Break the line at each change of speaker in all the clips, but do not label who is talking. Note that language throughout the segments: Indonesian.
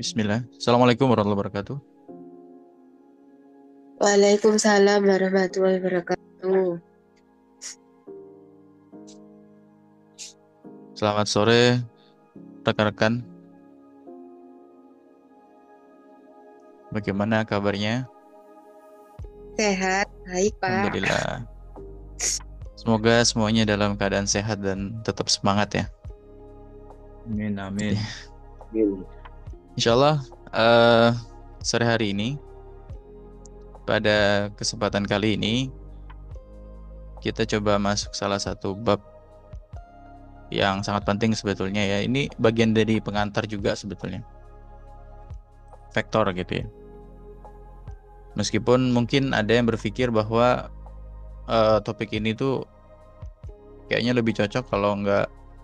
Bismillah. Assalamualaikum warahmatullahi wabarakatuh.
Waalaikumsalam warahmatullahi wabarakatuh.
Selamat sore rekan-rekan. Bagaimana kabarnya?
Sehat, baik Pak.
Alhamdulillah. Semoga semuanya dalam keadaan sehat dan tetap semangat ya.
Amin, amin.
Insya Allah eh, sore hari ini pada kesempatan kali ini kita coba masuk salah satu bab yang sangat penting sebetulnya ya. Ini bagian dari pengantar juga sebetulnya. Vektor gitu ya. Meskipun mungkin ada yang berpikir bahwa topik ini tuh kayaknya lebih cocok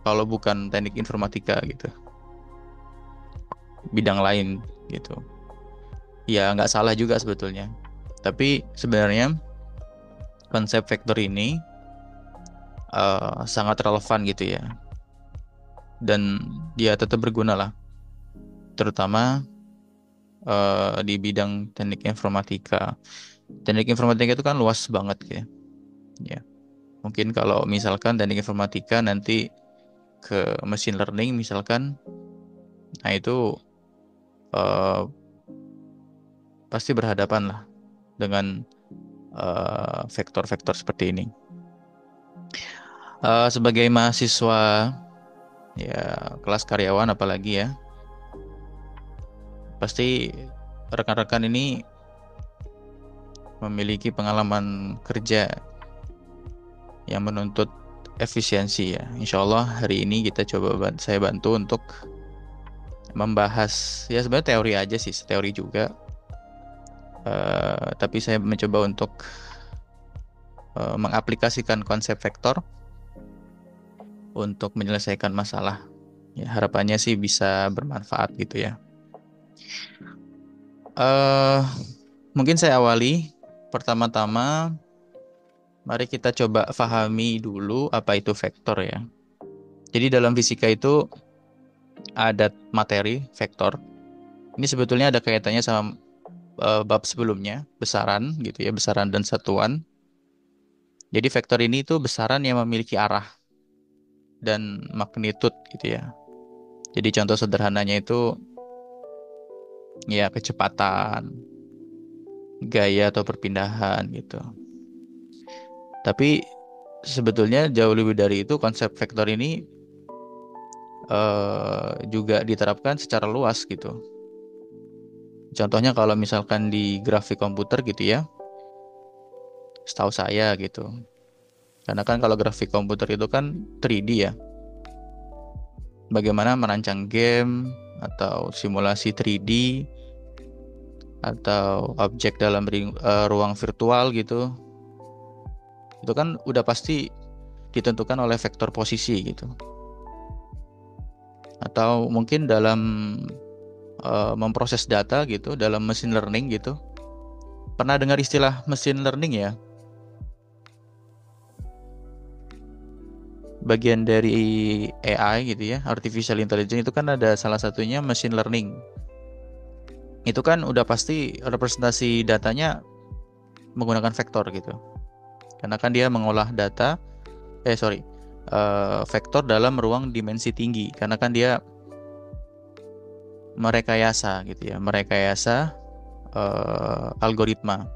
kalau bukan teknik informatika gitu, bidang lain gitu. Ya nggak salah juga sebetulnya. Tapi sebenarnya konsep vektor ini sangat relevan gitu ya. Dan dia tetap berguna lah, terutama di bidang teknik informatika. Teknik informatika itu kan luas banget ya. Ya, mungkin kalau misalkan teknik informatika nanti ke machine learning misalkan, nah itu eh, pasti berhadapan lah dengan vektor-vektor seperti ini. Sebagai mahasiswa ya kelas karyawan apalagi ya, pasti rekan-rekan ini memiliki pengalaman kerja yang menuntut efisiensi ya. Insya Allah hari ini saya bantu untuk membahas ya sebenarnya teori aja sih, teori juga. Tapi saya mencoba untuk mengaplikasikan konsep vektor untuk menyelesaikan masalah. Ya, harapannya sih bisa bermanfaat gitu ya. eh Mungkin saya awali pertama-tama, mari kita coba pahami dulu apa itu vektor ya. Jadi dalam fisika itu ada materi vektor. Ini sebetulnya ada kaitannya sama bab sebelumnya, besaran gitu ya, besaran dan satuan. Jadi vektor ini itu besaran yang memiliki arah dan magnitude gitu ya. Jadi contoh sederhananya itu ya kecepatan, gaya atau perpindahan gitu. Tapi sebetulnya jauh lebih dari itu, konsep vektor ini juga diterapkan secara luas gitu. Contohnya kalau misalkan di grafik komputer gitu ya, setahu saya gitu. Karena kan kalau grafik komputer itu kan 3D ya. Bagaimana merancang game atau simulasi 3D atau objek dalam ruang virtual gitu. Itu kan udah pasti ditentukan oleh vektor posisi gitu. Atau mungkin dalam memproses data gitu, dalam machine learning gitu. Pernah dengar istilah machine learning ya? Bagian dari AI gitu ya, artificial intelligence itu kan ada salah satunya machine learning. Itu kan udah pasti representasi datanya menggunakan vektor gitu. Karena kan dia mengolah data, vektor dalam ruang dimensi tinggi. Karena kan dia merekayasa gitu ya, merekayasa algoritma.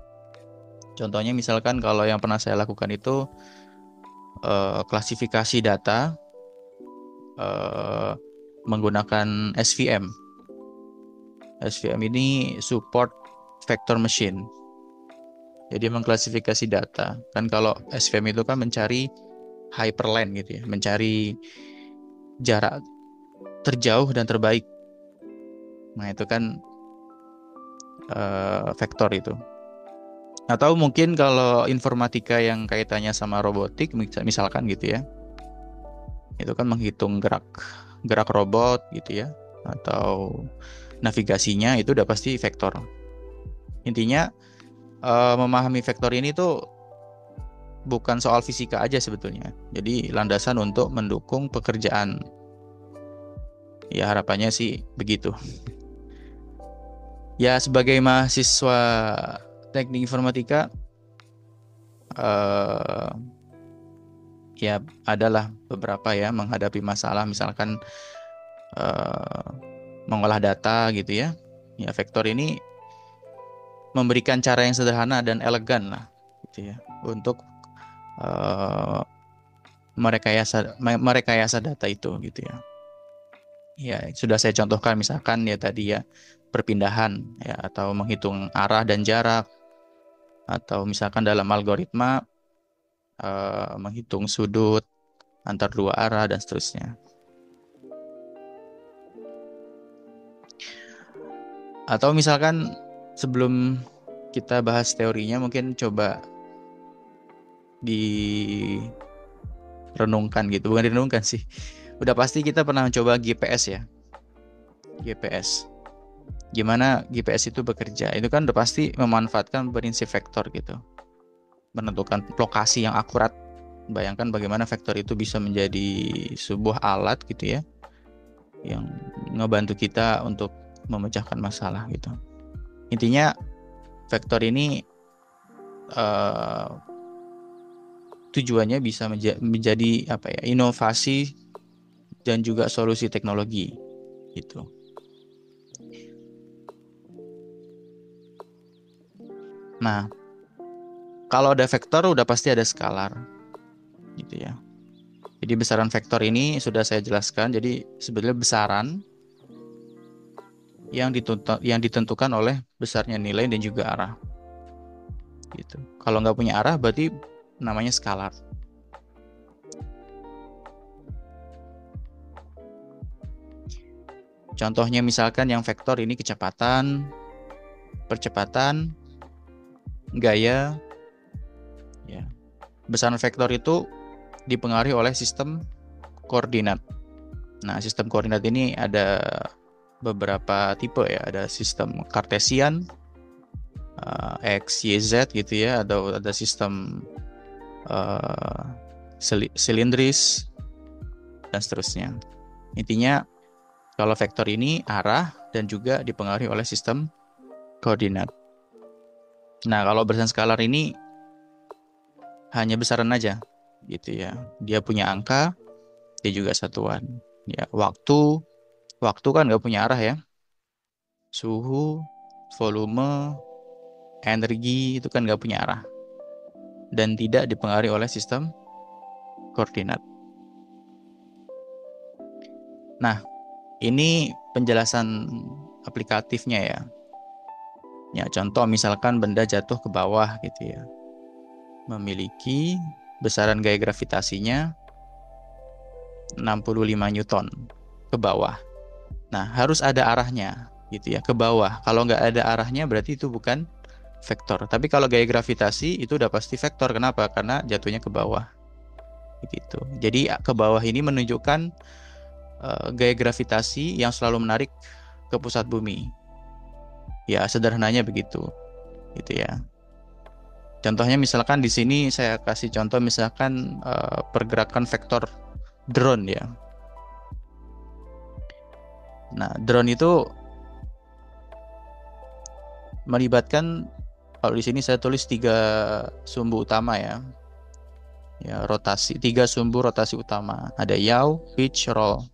Contohnya misalkan kalau yang pernah saya lakukan itu klasifikasi data eh, menggunakan SVM. SVM ini support vector machine. Jadi mengklasifikasi data. Kan kalau SVM itu kan mencari hyperlane gitu ya, mencari jarak terjauh dan terbaik. Nah, itu kan vektor itu. Atau mungkin kalau informatika yang kaitannya sama robotik misalkan gitu ya. Itu kan menghitung gerak gerak robot gitu ya, atau navigasinya itu udah pasti vektor. Intinya memahami vektor ini tuh bukan soal fisika aja sebetulnya. Jadi landasan untuk mendukung pekerjaan. Ya harapannya sih begitu. Ya, sebagai mahasiswa teknik informatika, ya adalah beberapa ya menghadapi masalah, misalkan mengolah data gitu ya. Ya, vektor ini memberikan cara yang sederhana dan elegan lah, gitu ya, untuk merekayasa data itu, gitu ya. Ya, sudah saya contohkan misalkan ya tadi ya perpindahan ya, atau menghitung arah dan jarak, atau misalkan dalam algoritma menghitung sudut antar dua arah dan seterusnya. Atau misalkan sebelum kita bahas teorinya, mungkin coba direnungkan gitu, bukan direnungkan sih. Udah pasti kita pernah mencoba GPS ya. GPS. Gimana GPS itu bekerja? Itu kan udah pasti memanfaatkan prinsip vektor gitu. Menentukan lokasi yang akurat. Bayangkan bagaimana vektor itu bisa menjadi sebuah alat gitu ya, yang ngebantu kita untuk memecahkan masalah gitu. Intinya vektor ini tujuannya bisa menjadi apa ya, inovasi dan juga solusi teknologi gitu. Nah, kalau ada vektor udah pasti ada skalar gitu ya. Jadi besaran vektor ini sudah saya jelaskan. Jadi sebenarnya besaran yang ditentukan oleh besarnya nilai dan juga arah gitu. Kalau nggak punya arah berarti namanya skalar. Contohnya misalkan yang vektor ini kecepatan, percepatan, gaya. Ya. Besaran vektor itu dipengaruhi oleh sistem koordinat. Nah, sistem koordinat ini ada beberapa tipe ya. Ada sistem Kartesian, X, Y, Z gitu ya. Ada sistem silindris dan seterusnya. Intinya kalau vektor ini arah dan juga dipengaruhi oleh sistem koordinat. Nah, kalau besaran skalar ini hanya besaran aja gitu ya. Dia punya angka, dia juga satuan. Ya, waktu kan nggak punya arah ya. Suhu, volume, energi itu kan nggak punya arah. Dan tidak dipengaruhi oleh sistem koordinat. Nah, ini penjelasan aplikatifnya ya. Ya, contoh misalkan benda jatuh ke bawah gitu ya. Memiliki besaran gaya gravitasinya 65 Newton ke bawah. Nah, harus ada arahnya gitu ya, ke bawah. Kalau nggak ada arahnya berarti itu bukan vektor. Tapi kalau gaya gravitasi itu udah pasti vektor. Kenapa? Karena jatuhnya ke bawah. Gitu. Jadi ke bawah ini menunjukkan gaya gravitasi yang selalu menarik ke pusat bumi. Ya, sederhananya begitu. Gitu ya. Contohnya misalkan di sini saya kasih contoh misalkan pergerakan vektor drone ya. Nah, drone itu melibatkan, kalau di sini saya tulis 3 sumbu utama ya. Ya, rotasi, 3 sumbu rotasi utama. Ada yaw, pitch, roll.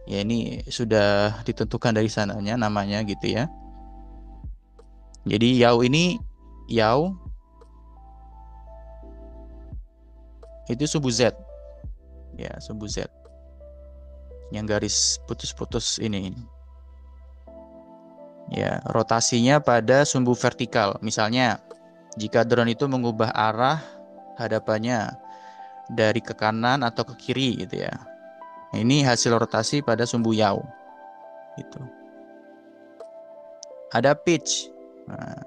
Ya, ini sudah ditentukan dari sananya namanya gitu ya. Jadi yaw itu sumbu Z. Ya, sumbu Z. Yang garis putus-putus ini. Ya, rotasinya pada sumbu vertikal. Misalnya, jika drone itu mengubah arah hadapannya dari ke kanan atau ke kiri gitu ya. Ini hasil rotasi pada sumbu yaw. Gitu. Ada pitch. Nah,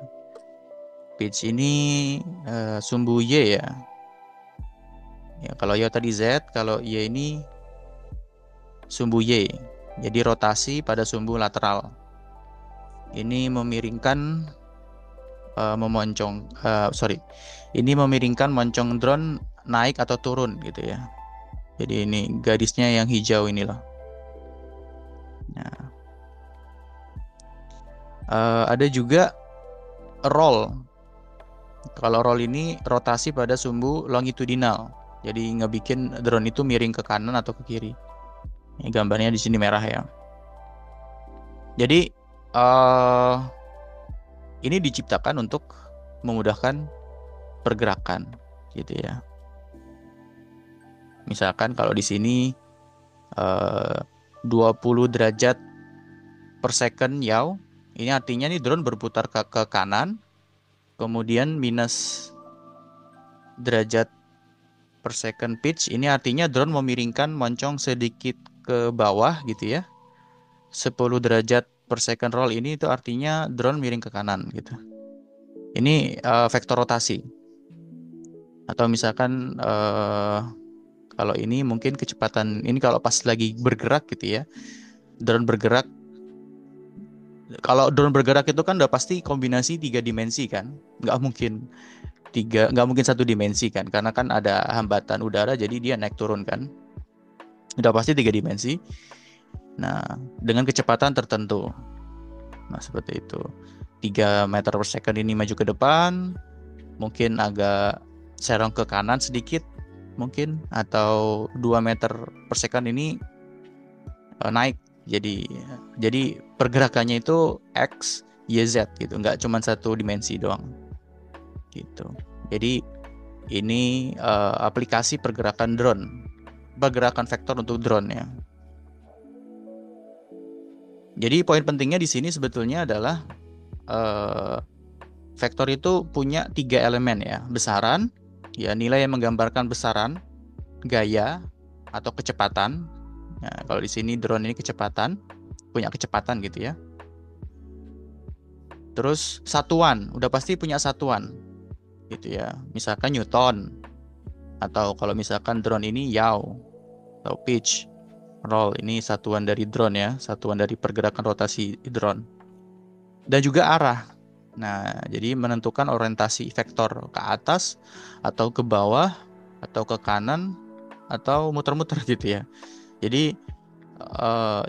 pitch ini sumbu Y ya. Ya, kalau yaw tadi Z, kalau Y ini sumbu Y. Jadi rotasi pada sumbu lateral. Ini memiringkan ini memiringkan moncong drone naik atau turun gitu ya. Jadi ini garisnya yang hijau inilah. Nah, Ada juga roll. Kalau roll ini rotasi pada sumbu longitudinal. Jadi ngebikin drone itu miring ke kanan atau ke kiri. Ini gambarnya di sini merah ya. Jadi ini diciptakan untuk memudahkan pergerakan gitu ya. Misalkan kalau di sini 20 derajat per second yaw, ini artinya nih drone berputar ke kanan, kemudian minus derajat per second pitch, ini artinya drone memiringkan moncong sedikit ke bawah gitu ya. 10 derajat per second roll ini itu artinya drone miring ke kanan gitu. Ini vektor rotasi. Atau misalkan kalau ini mungkin kecepatan, ini kalau pas lagi bergerak gitu ya. Drone bergerak, kalau drone bergerak itu kan udah pasti kombinasi 3 dimensi kan. Nggak mungkin 1 dimensi kan, karena kan ada hambatan udara jadi dia naik turun kan. Udah pasti 3 dimensi. Nah, dengan kecepatan tertentu. Nah, seperti itu. 3 meter per second ini maju ke depan, mungkin agak serong ke kanan sedikit mungkin, atau 2 meter per second ini naik. Jadi pergerakannya itu X, Y, Z gitu, nggak cuma 1 dimensi doang gitu. Jadi ini aplikasi pergerakan vektor untuk drone ya. Jadi poin pentingnya di sini sebetulnya adalah vektor itu punya 3 elemen ya. Besaran, ya nilai yang menggambarkan besaran, gaya atau kecepatan. Nah, kalau di sini drone ini punya kecepatan gitu ya. Terus satuan, udah pasti punya satuan gitu ya. Misalkan Newton, atau kalau misalkan drone ini yaw atau pitch, roll, ini satuan dari drone ya, satuan dari pergerakan rotasi drone. Dan juga arah. Nah, jadi menentukan orientasi vektor ke atas atau ke bawah atau ke kanan atau muter-muter gitu ya. Jadi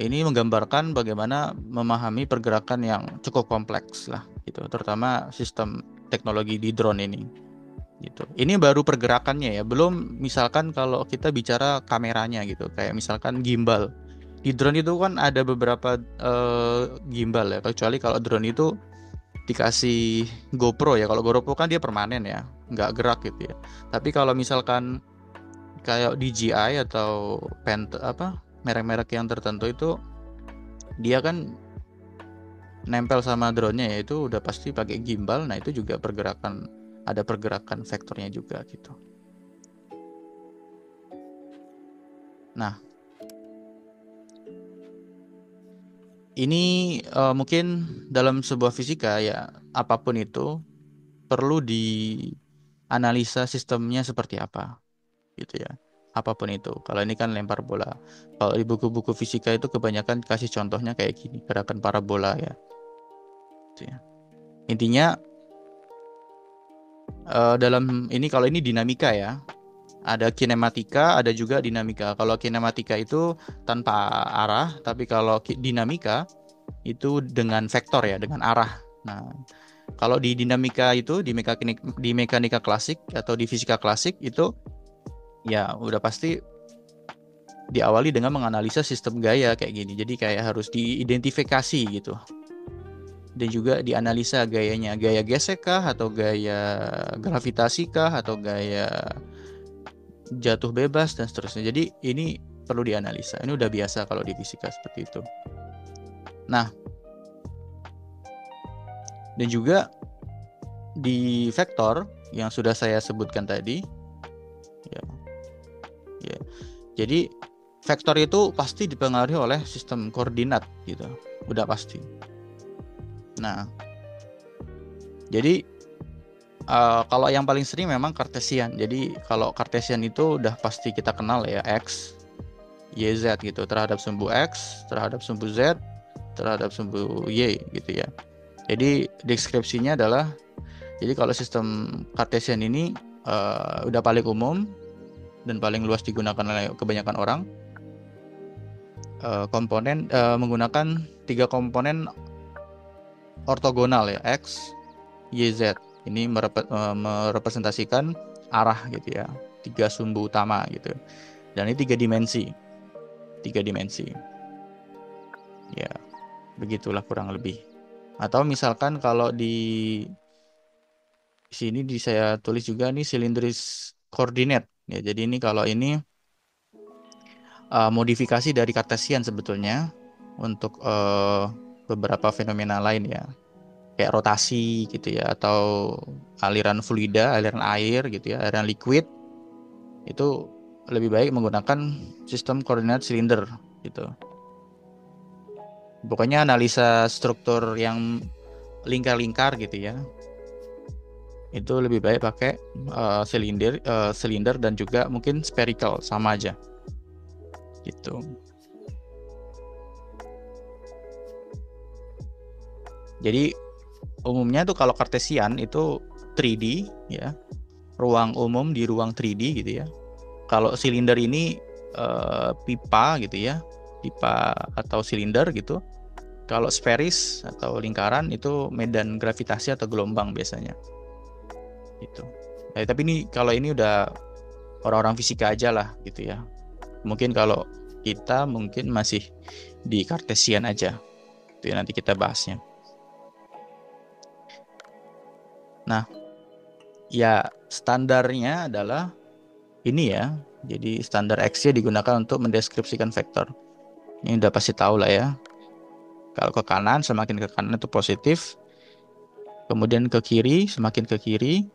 ini menggambarkan bagaimana memahami pergerakan yang cukup kompleks lah gitu, terutama sistem teknologi di drone ini gitu. Ini baru pergerakannya ya, belum misalkan kalau kita bicara kameranya gitu, kayak misalkan gimbal. Di drone itu kan ada beberapa gimbal ya, kecuali kalau drone itu dikasih GoPro ya. Kalau GoPro kan dia permanen ya, nggak gerak gitu ya. Tapi kalau misalkan kayak DJI atau merek-merek yang tertentu itu dia kan nempel sama drone-nya ya, itu udah pasti pakai gimbal. Nah, itu juga ada pergerakan vektornya juga gitu. Nah, ini mungkin dalam sebuah fisika ya, apapun itu perlu dianalisa sistemnya seperti apa gitu ya. Apapun itu. Kalau ini kan lempar bola. Kalau di buku-buku fisika itu kebanyakan kasih contohnya kayak gini, gerakan parabola ya. Gitu ya. Intinya dalam ini, kalau ini dinamika ya. Ada kinematika, ada juga dinamika. Kalau kinematika itu tanpa arah, tapi kalau dinamika itu dengan vektor ya, dengan arah. Nah, kalau di dinamika itu di mekanika klasik atau di fisika klasik itu ya udah pasti diawali dengan menganalisa sistem gaya kayak gini. Jadi kayak harus diidentifikasi gitu. Dan juga dianalisa gayanya. Gaya gesek kah, atau gaya gravitasi kah, atau gaya jatuh bebas, dan seterusnya. Jadi ini perlu dianalisa. Ini udah biasa kalau di fisika seperti itu. Nah, dan juga di vektor yang sudah saya sebutkan tadi ya. Jadi vektor itu pasti dipengaruhi oleh sistem koordinat gitu, udah pasti. Nah, jadi kalau yang paling sering memang Cartesian. Jadi kalau Cartesian itu udah pasti kita kenal ya, X, Y, Z gitu, terhadap sumbu X, terhadap sumbu Z, terhadap sumbu Y gitu ya. Jadi deskripsinya adalah, jadi kalau sistem Cartesian ini udah paling umum dan paling luas digunakan oleh kebanyakan orang. Komponen menggunakan 3 komponen ortogonal ya, X, Y, Z. Ini merepresentasikan arah gitu ya, 3 sumbu utama gitu. Dan ini 3 dimensi. 3 dimensi. Ya, begitulah kurang lebih. Atau misalkan kalau di sini saya tulis juga nih cylindris coordinate. Ya, jadi ini kalau ini modifikasi dari Cartesian sebetulnya untuk beberapa fenomena lain ya, kayak rotasi gitu ya, atau aliran fluida, aliran air gitu ya, aliran liquid, itu lebih baik menggunakan sistem koordinat silinder gitu. Pokoknya analisa struktur yang lingkar-lingkar gitu ya, itu lebih baik pakai silinder dan juga mungkin spherical, sama aja gitu. Jadi umumnya tuh kalau Cartesian itu 3D ya, ruang umum di ruang 3D gitu ya. Kalau silinder ini pipa gitu ya, pipa atau silinder gitu. Kalau sferis atau lingkaran itu medan gravitasi atau gelombang biasanya gitu. Tapi ini kalau ini udah orang-orang fisika aja lah gitu ya. Mungkin kalau kita mungkin masih di Cartesian aja. Itu ya, nanti kita bahasnya. Nah, ya standarnya adalah ini ya. Jadi standar X-nya digunakan untuk mendeskripsikan vektor. Ini udah pasti tahu lah ya. Kalau ke kanan, semakin ke kanan itu positif. Kemudian ke kiri, semakin ke kiri,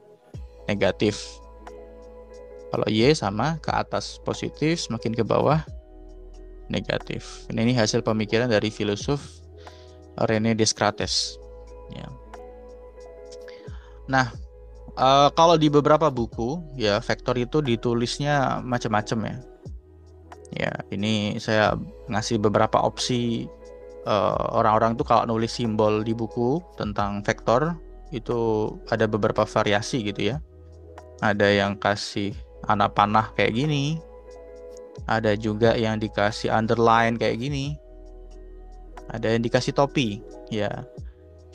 negatif. Kalau Y sama, ke atas positif, semakin ke bawah, negatif. Ini hasil pemikiran dari filosof René Descartes. Ya. Nah, kalau di beberapa buku ya vektor itu ditulisnya macam-macam ya. Ya, ini saya ngasih beberapa opsi orang-orang tuh kalau nulis simbol di buku tentang vektor itu ada beberapa variasi gitu ya. Ada yang kasih anak panah kayak gini. Ada juga yang dikasih underline kayak gini. Ada yang dikasih topi ya.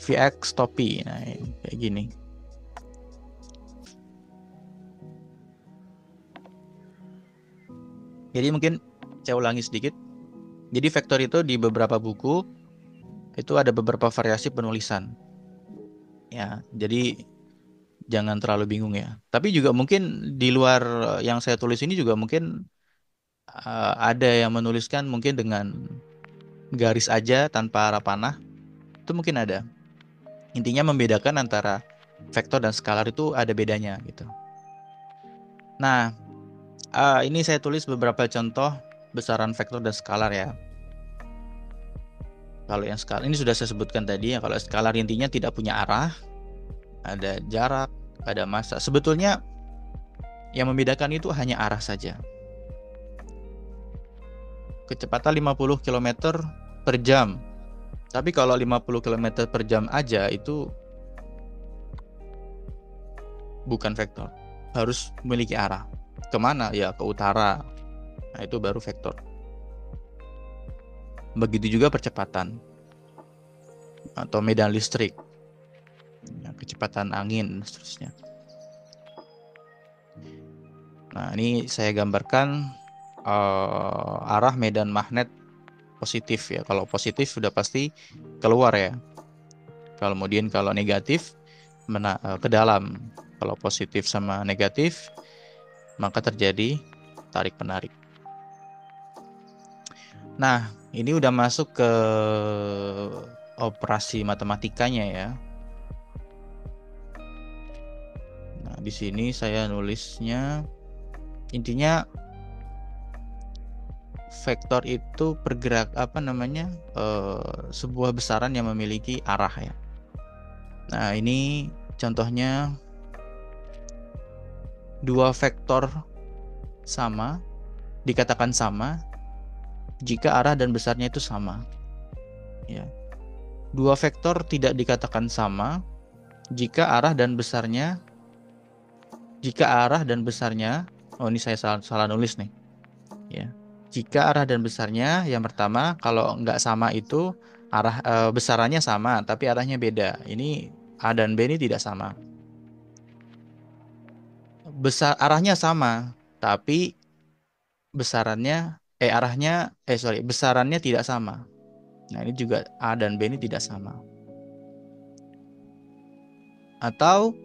VX topi. Nah, kayak gini. Jadi mungkin saya ulangi sedikit. Jadi vektor itu di beberapa buku itu ada beberapa variasi penulisan. Ya, jadi jangan terlalu bingung ya. Tapi juga mungkin di luar yang saya tulis ini juga mungkin ada yang menuliskan mungkin dengan garis aja tanpa arah panah. Itu mungkin ada. Intinya membedakan antara vektor dan skalar itu ada bedanya gitu. Nah, ini saya tulis beberapa contoh besaran vektor dan skalar ya. Kalau yang skalar ini sudah saya sebutkan tadi ya, kalau skalar intinya tidak punya arah, ada jarak, ada massa. Sebetulnya yang membedakan itu hanya arah saja. Kecepatan 50 km per jam. Tapi kalau 50 km per jam aja itu bukan vektor. Harus memiliki arah. Kemana? Ya ke utara. Nah itu baru vektor. Begitu juga percepatan atau medan listrik, ya, kecepatan angin dan seterusnya. Nah ini saya gambarkan arah medan magnet positif ya. Kalau positif sudah pasti keluar ya. Kemudian kalau negatif ke dalam. Kalau positif sama negatif maka terjadi tarik menarik. Nah, ini udah masuk ke operasi matematikanya ya. Nah, di sini saya nulisnya intinya vektor itu sebuah besaran yang memiliki arah ya. Nah, ini contohnya dua vektor sama dikatakan sama jika arah dan besarnya itu sama. Ya. Dua vektor tidak dikatakan sama jika arah dan besarnya oh ini saya salah nulis nih. Ya. Jika arah dan besarnya yang pertama kalau nggak sama itu besarannya sama tapi arahnya beda. Ini A dan B ini tidak sama. Arahnya sama tapi besarannya tidak sama. Nah, ini juga A dan B ini tidak sama. Atau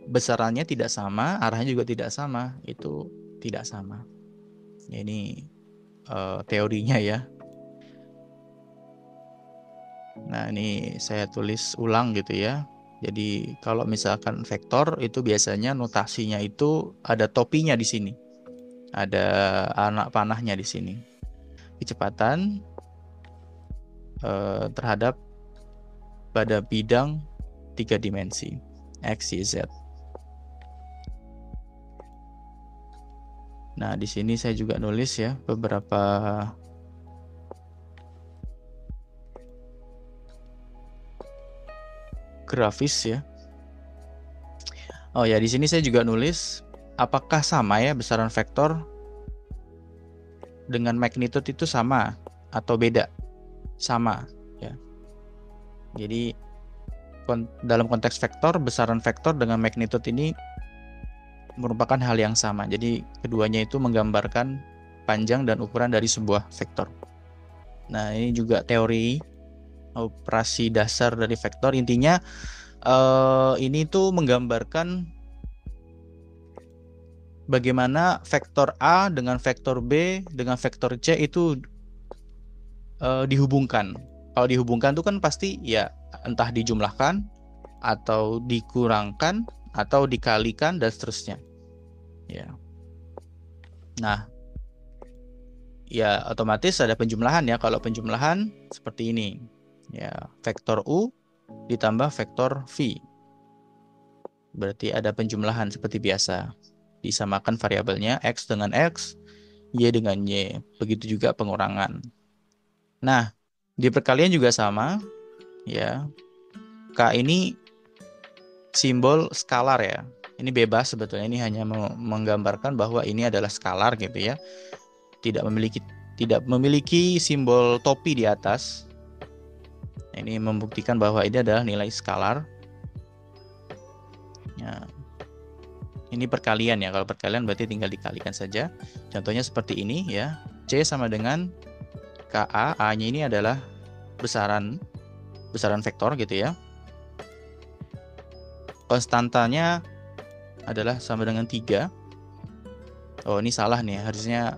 besarannya tidak sama, arahnya juga tidak sama, itu tidak sama. Ya, ini teorinya ya. Nah, ini saya tulis ulang gitu ya. Jadi kalau misalkan vektor itu biasanya notasinya itu ada topinya di sini. Ada anak panahnya di sini. Kecepatan terhadap pada bidang 3 dimensi X, Y, Z. Nah, di sini saya juga nulis ya beberapa grafis ya. Oh ya, di sini saya juga nulis apakah sama ya besaran vektor dengan magnitude itu sama atau beda? Sama ya. Jadi dalam konteks vektor, besaran vektor dengan magnitude ini merupakan hal yang sama. Jadi keduanya itu menggambarkan panjang dan ukuran dari sebuah vektor. Nah, ini juga teori operasi dasar dari vektor. Intinya ini tuh menggambarkan bagaimana vektor A dengan vektor B dengan vektor C itu dihubungkan. Kalau dihubungkan itu kan pasti ya entah dijumlahkan atau dikurangkan atau dikalikan dan seterusnya. Ya. Nah, ya otomatis ada penjumlahan ya. Kalau penjumlahan seperti ini. Ya, vektor U ditambah vektor V. Berarti ada penjumlahan seperti biasa. Disamakan variabelnya X dengan X, Y dengan Y. Begitu juga pengurangan. Nah, di perkalian juga sama. Ya, K ini simbol skalar ya. Ini bebas sebetulnya, ini hanya menggambarkan bahwa ini adalah skalar gitu ya. Tidak memiliki simbol topi di atas. Ini membuktikan bahwa ini adalah nilai skalar. Ya. Ini perkalian ya. Kalau perkalian berarti tinggal dikalikan saja. Contohnya seperti ini ya. C sama dengan KA. A-nya ini adalah besaran vektor gitu ya. Konstantanya adalah sama dengan 3. Oh, ini salah nih. Harusnya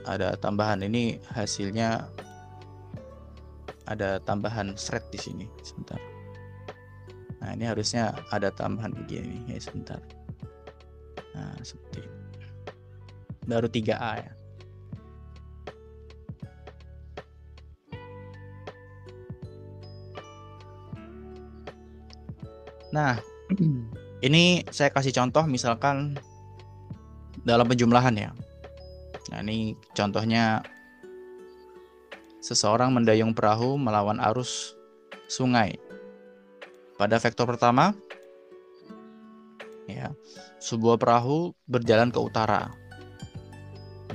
ada tambahan. Ini hasilnya ada tambahan thread di sini. Sebentar. Nah, ini harusnya ada tambahan begini. Ya, sebentar. Nah, seperti ini. Baru 3A ya. Nah, ini saya kasih contoh misalkan dalam penjumlahan ya. Nah, ini contohnya seseorang mendayung perahu melawan arus sungai. Pada vektor pertama, ya, sebuah perahu berjalan ke utara,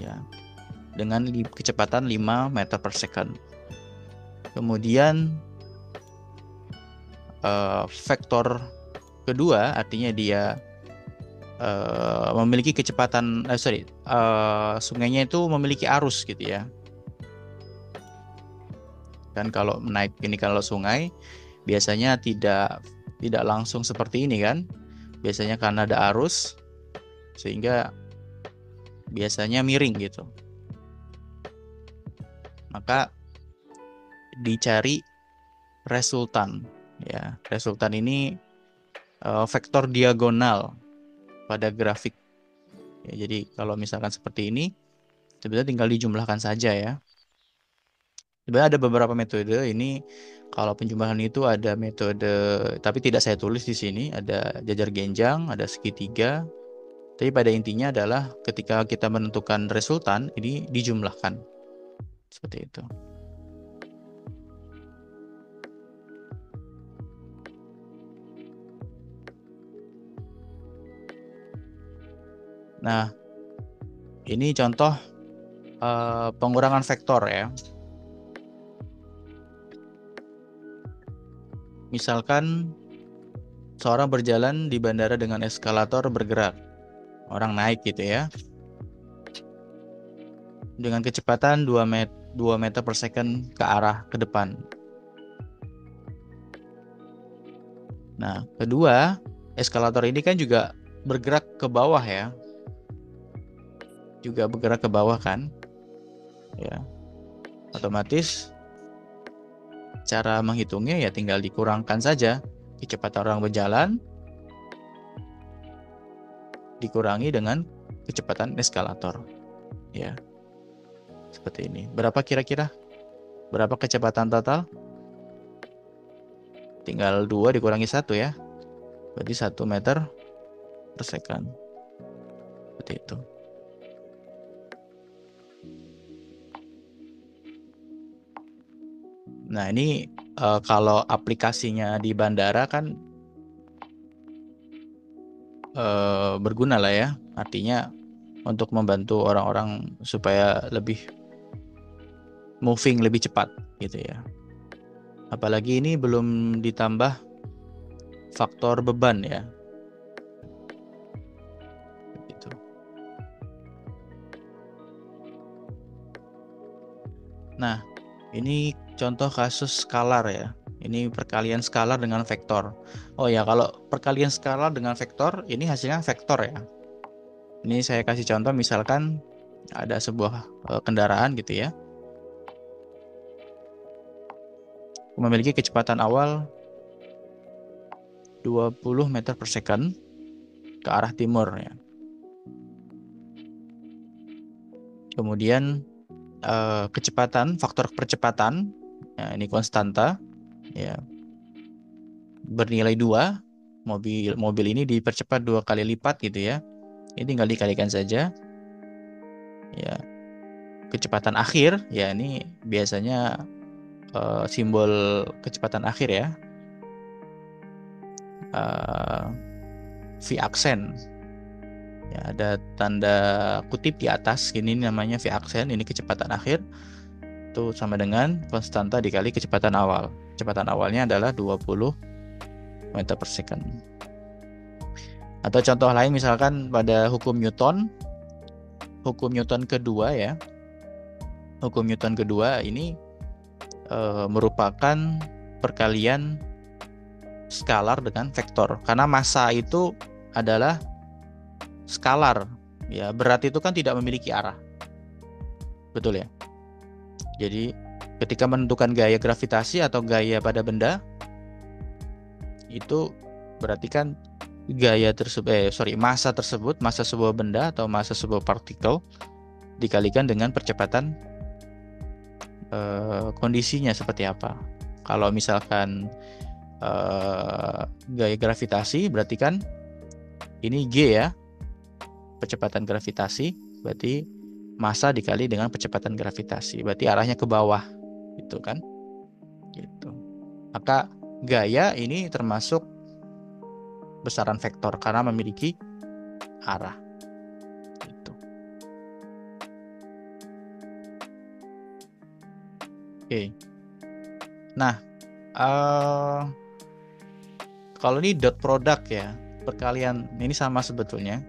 ya, dengan kecepatan 5 meter per second. Kemudian vektor kedua artinya dia memiliki kecepatan sungainya itu memiliki arus gitu ya. Dan kalau naik ini, kalau sungai biasanya tidak langsung seperti ini kan. Biasanya karena ada arus sehingga biasanya miring gitu. Maka dicari resultan ya. Resultan ini vektor diagonal pada grafik. Ya, jadi kalau misalkan seperti ini, sebenarnya tinggal dijumlahkan saja ya. Sebenarnya ada beberapa metode. Ini kalau penjumlahan itu ada metode, tapi tidak saya tulis di sini. Ada jajar genjang, ada segitiga. Tapi pada intinya adalah ketika kita menentukan resultan, ini dijumlahkan. Seperti itu. Nah, ini contoh pengurangan vektor ya. misalkan seorang berjalan di bandara dengan eskalator bergerak. Orang naik gitu ya. Dengan kecepatan 2 meter per second ke arah ke depan. Nah, kedua, eskalator ini kan juga bergerak ke bawah ya. Juga bergerak ke bawah kan. Ya. Otomatis cara menghitungnya ya tinggal dikurangkan saja kecepatan orang berjalan dikurangi dengan kecepatan eskalator. Ya. Seperti ini. Berapa kira-kira? Berapa kecepatan total? Tinggal 2 dikurangi 1 ya. Berarti 1 meter per second. Seperti itu. Nah, ini kalau aplikasinya di bandara kan berguna lah ya. Artinya untuk membantu orang-orang supaya lebih moving lebih cepat gitu ya. Apalagi ini belum ditambah faktor beban ya. Gitu. Nah, ini contoh kasus skalar ya. Ini perkalian skalar dengan vektor. Oh ya, kalau perkalian skalar dengan vektor, ini hasilnya vektor ya. Ini saya kasih contoh misalkan ada sebuah kendaraan gitu ya. Memiliki kecepatan awal 20 meter per second ke arah timur ya. Kemudian kecepatan, faktor percepatan, ya, ini konstanta ya, bernilai 2. Mobil ini dipercepat 2 kali lipat gitu ya. Ini tinggal dikalikan saja. Ya. Kecepatan akhir ya, ini biasanya simbol kecepatan akhir ya. V aksen. Ya, ada tanda kutip di atas, ini namanya V aksen, ini kecepatan akhir. Itu sama dengan konstanta dikali kecepatan awal. Kecepatan awalnya adalah 20 meter per second. Atau contoh lain misalkan pada hukum Newton. Hukum Newton kedua ya. Hukum Newton kedua ini merupakan perkalian skalar dengan vektor. Karena massa itu adalah skalar. Ya, berat itu kan tidak memiliki arah. Betul ya? Jadi ketika menentukan gaya gravitasi atau gaya pada benda, itu berarti kan massa tersebut, massa sebuah benda atau massa sebuah partikel dikalikan dengan percepatan kondisinya seperti apa. Kalau misalkan gaya gravitasi berarti kan ini G ya, percepatan gravitasi, berarti massa dikali dengan percepatan gravitasi, berarti arahnya ke bawah gitu kan, gitu. Maka gaya ini termasuk besaran vektor karena memiliki arah gitu. Oke. Nah, kalau ini dot product ya, perkalian ini sama sebetulnya.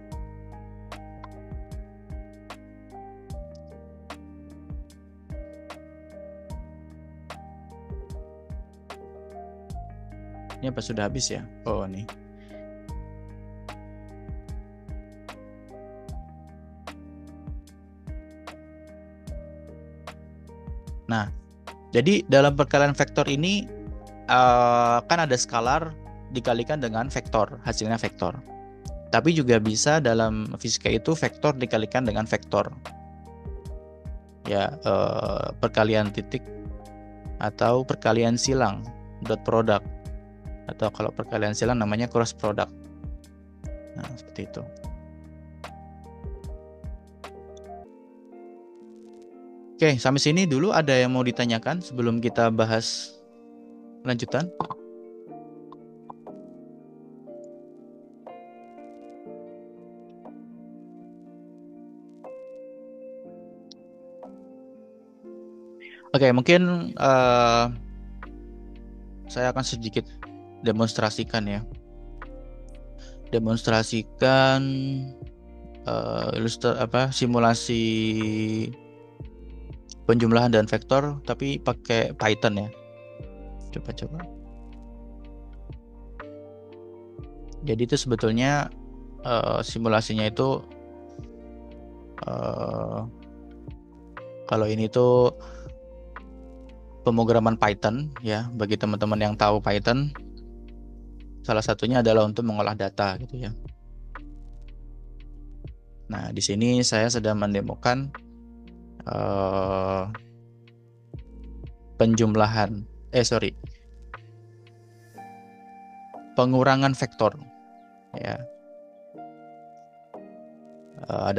Ini apa sudah habis ya? Oh, nih. Nah, jadi dalam perkalian vektor ini kan ada skalar dikalikan dengan vektor, hasilnya vektor. Tapi juga bisa dalam fisika itu vektor dikalikan dengan vektor. Ya, perkalian titik atau perkalian silang, dot product. Atau kalau perkalian silang namanya cross product. Nah, seperti itu. Oke, sampai sini dulu ada yang mau ditanyakan sebelum kita bahas lanjutan? Oke, mungkin saya akan sedikit demonstrasikan ya. Demonstrasikan simulasi penjumlahan dan vektor tapi pakai Python ya. Coba. Jadi itu sebetulnya simulasinya itu kalau ini tuh pemrograman Python ya, bagi teman-teman yang tahu Python, salah satunya adalah untuk mengolah data gitu ya. Nah, di sini saya sedang mendemokan pengurangan vektor ya.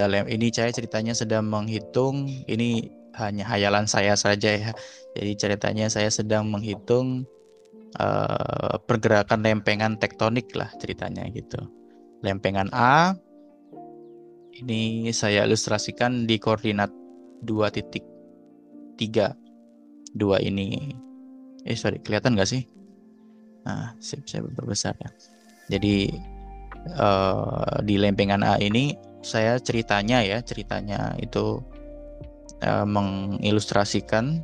Ini saya ceritanya sedang menghitung, ini hanya hayalan saya saja ya. Jadi ceritanya saya sedang menghitung pergerakan lempengan tektonik lah ceritanya gitu. Lempengan A ini saya ilustrasikan di koordinat 2.3. 2 ini. Kelihatan nggak sih? Nah, saya berbesar ya. Jadi di lempengan A ini saya ceritanya itu mengilustrasikan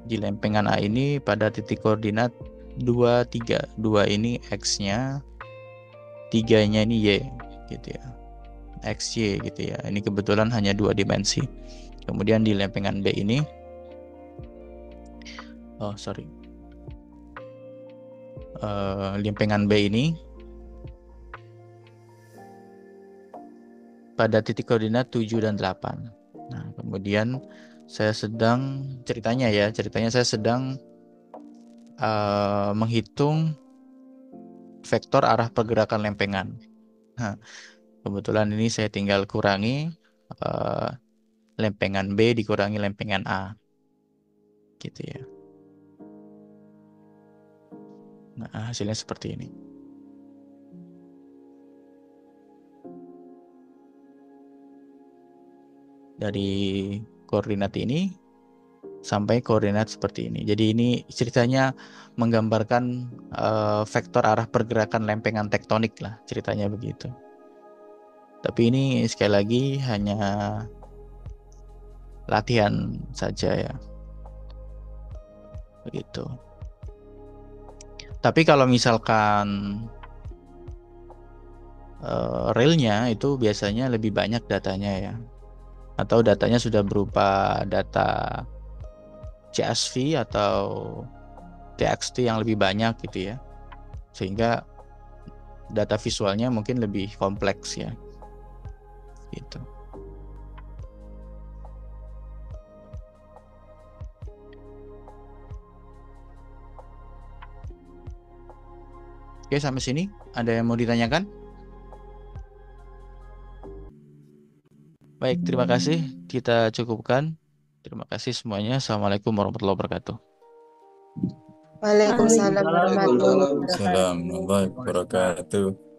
di lempengan A ini pada titik koordinat 2, 3. 2 ini X-nya, 3-nya ini Y gitu ya. XY gitu ya. Ini kebetulan hanya 2 dimensi. Kemudian di lempengan B ini lempengan B ini pada titik koordinat 7 dan 8. Nah, kemudian ceritanya saya sedang menghitung vektor arah pergerakan lempengan. Nah, kebetulan ini saya tinggal kurangi lempengan B dikurangi lempengan A. Gitu ya. Nah, hasilnya seperti ini. Dari koordinat ini sampai koordinat seperti ini. Jadi ini ceritanya menggambarkan vektor arah pergerakan lempengan tektonik lah, ceritanya begitu. Tapi ini sekali lagi hanya latihan saja ya. Begitu. Tapi kalau misalkan realnya itu biasanya lebih banyak datanya ya. Atau datanya sudah berupa data CSV atau TXT yang lebih banyak gitu ya. Sehingga data visualnya mungkin lebih kompleks ya. Gitu. Oke, sampai sini ada yang mau ditanyakan? Baik, terima kasih. Kita cukupkan. Terima kasih semuanya. Assalamualaikum warahmatullahi wabarakatuh.
Waalaikumsalam warahmatullahi
Waalaikumsalam warahmatullahi wabarakatuh.